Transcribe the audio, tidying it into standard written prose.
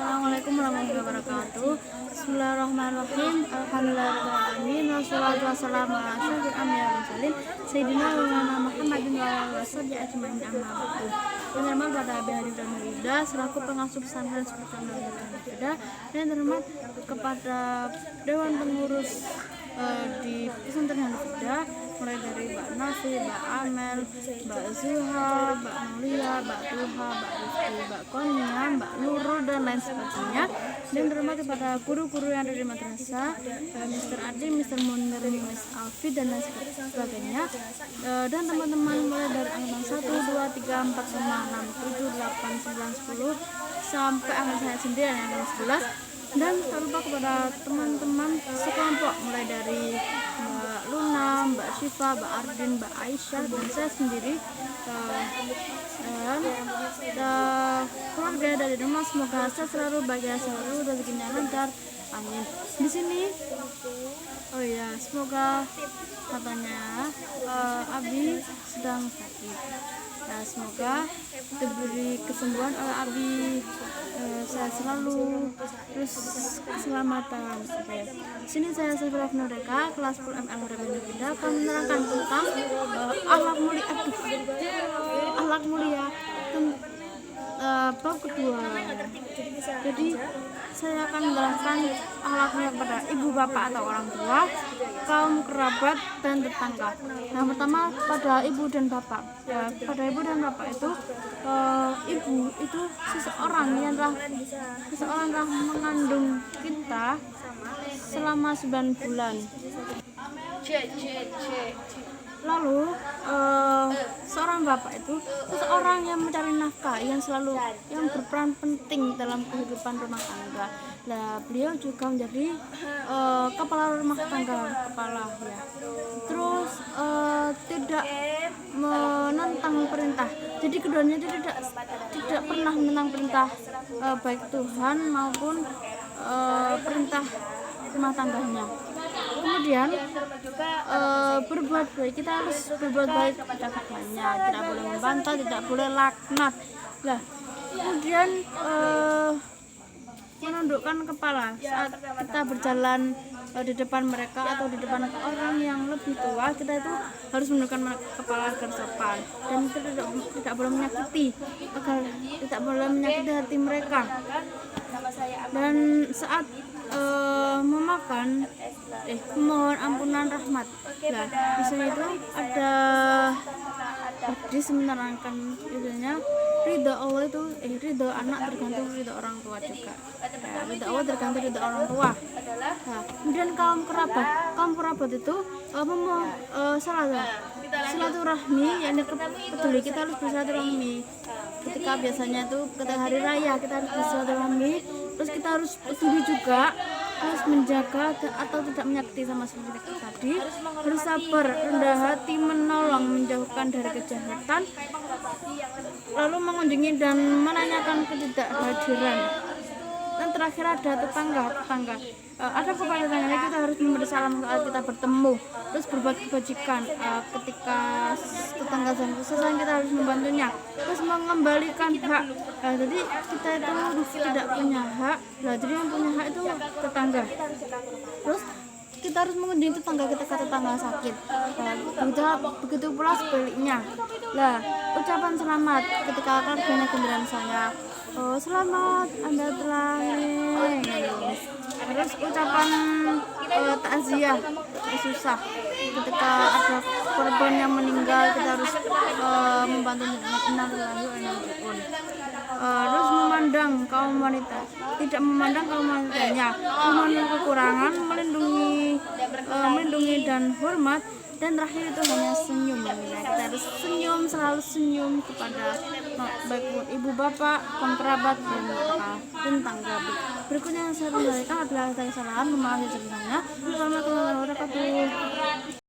Assalamualaikum warahmatullahi wabarakatuh. Bismillahirrahmanirrahim. Alhamdulillahirrahmanirrahim. Wassalatu wassalamu ala asyrofil anbiya'i wal mursalin Sayyidina wa maulana Muhammadin wa ala alihi washabihi ajmain amma ba'du. Yang terhormat pada Abi Hadi dan Nurida selaku pengasuh pesantren Seperti dan Nurida, dan terhormat kepada Dewan Pengurus di pesantren Nurida, mulai dari Mbak Nasi, Mbak Amel, Mbak Zuha, Mbak Mulia, Mbak Tuha, Mbak Rizky, Mbak Konya, Mbak Nurul, dan lain sebagainya. Dan terhormat kepada guru-guru yang ada di madrasah, Mr. Adi, Mr. Munir, Miss Alfi, dan lain sebagainya. Dan teman-teman mulai dari angkatan 1, 2, 3, 4, 5, 6, 7, 8, 9, 10 sampai angkatan saya sendiri yang angkatan 11. Dan tak lupa kepada teman-teman sekelompok mulai dari Mbak Luna, Mbak Syifa, Mbak Ardin, Mbak Aisyah, dan saya sendiri, dan keluarga dari rumah. Semoga saya selalu bahagia, selalu rezekinya lancar, amin. Di sini, oh ya, semoga katanya Abi sedang sakit. Ya, semoga diberi kesembuhan oleh Abi, sehat selalu, terus keselamatan. Oke. Sini saya Safira Nureka, kelas 10 ML Nureka, akan menerangkan tentang akhlak mulia. Akhlak mulia bab kedua. Jadi saya akan menjelaskan akhlaknya kepada ibu bapak atau orang tua, kaum kerabat, dan tetangga. Yang pertama pada ibu dan bapak. Ya, pada ibu dan bapak itu, ibu itu seseorang yang telah mengandung kita selama 9 bulan. Lalu seorang bapak itu seseorang yang mencari nafkah, yang berperan penting dalam kehidupan rumah tangga. Nah, beliau juga menjadi kepala rumah tangga, ya. Terus tidak menentang perintah. Jadi keduanya tidak pernah menentang perintah baik Tuhan maupun perintah rumah tangganya. Kemudian berbuat baik, kita harus berbuat baik kepada keduanya, tidak boleh membantah, tidak boleh laknat. Nah, kemudian menundukkan kepala saat kita berjalan di depan mereka atau di depan orang yang lebih tua. Kita itu harus menundukkan kepala agar sopan, dan kita tidak boleh menyakiti, agar tidak boleh menyakiti hati mereka. Dan saat memakan mohon ampunan rahmat. Nah, di sini itu ada hadis menerangkan idenya ridho Allah itu ridho anak tergantung ridho orang tua juga. Ya, ridho Allah tergantung ridho orang tua. Nah, kemudian kaum kerabat itu silaturahmi, yang peduli, kita harus bersilaturahmi. Ketika biasanya itu ketika hari raya kita harus bersilaturahmi, terus kita harus peduli juga, harus menjaga atau tidak menyakiti sama seperti tadi, harus sabar, rendah hati, menolong, menjauhkan dari kejahatan, lalu mengunjungi dan menanyakan ketidakhadiran. Dan terakhir ada tetangga. Ada kepada tetangganya, kita harus memberi salam saat kita bertemu, terus berbagi kebajikan. Ketika tetangga kesusahan, kita harus membantunya, terus mengembalikan hak. Jadi kita itu tidak punya hak, jadi yang punya hak itu tetangga. Terus kita harus mengunjungi tetangga ketika tetangga sakit. Begitu pula sebaliknya. Lah, ucapan selamat ketika keluarganya gembira, misalnya, selamat Anda telah ini. Terus ucapan takziah susah ketika ada korban yang meninggal, kita harus membantu innalillahi wa inna ilaihi raji'un. Terus memandang kaum wanita, tidak memandang kaum wanitanya, memandang kekurangan, melindungi dan hormat. Dan terakhir itu hanya senyum. Kita harus senyum, selalu senyum kepada baik ibu bapak, kaum kerabat, dan tetangga. Berikutnya yang saya sampaikan adalah kesalahan, memaafkan sebelumnya. Assalamualaikum warahmatullahi wabarakatuh.